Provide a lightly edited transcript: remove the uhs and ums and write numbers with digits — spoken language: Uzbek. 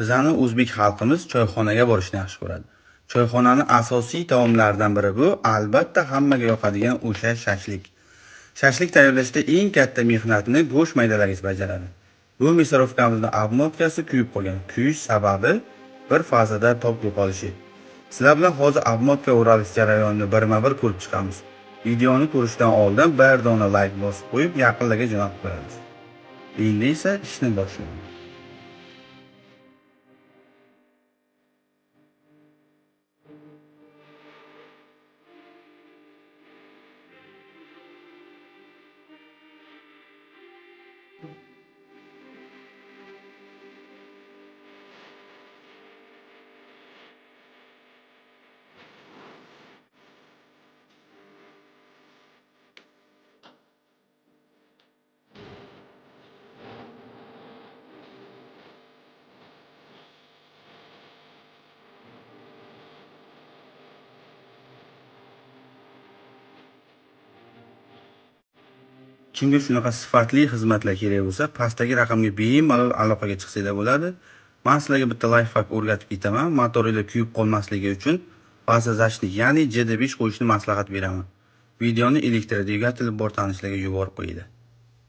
Bizani o'zbek xalqimiz choyxonaga borishni yaxshi ko'radi. Choyxonaning asosiy taomlaridan biri bu, albatta hammaga yoqadigan o'sha shashlik. Shashlik tayyorlashda eng katta mehnatni go'sht maydalagiz bajaradi. Bu misorovkamizning obmotkasi kuyib qolgan. Kuyish sababi bir fazada tok yo'qolishi. Sizlar bilan hozir obmotka o'ralish jarayonini birma-bir ko'rib chiqamiz. Videoni ko'rishdan oldin bir dona like bosib qo'yib, yaqinlarga jo'natib qo'yamiz. Endi esa ishni boshlaymiz. Kimga shunaqa sifatli xizmatlar kerak bo'lsa, pastdagi raqamga bemalol aloqaga chiqsanglar bo'ladi. Men sizlarga bitta lifehack o'rgatib ketaman. Motoringlar kuyib qolmasligi uchun vazazashnik, ya'ni JD5 qo'yishni maslahat beraman. Videoni elektrodvigatel bor tanishlarga yuborib qo'yinglar.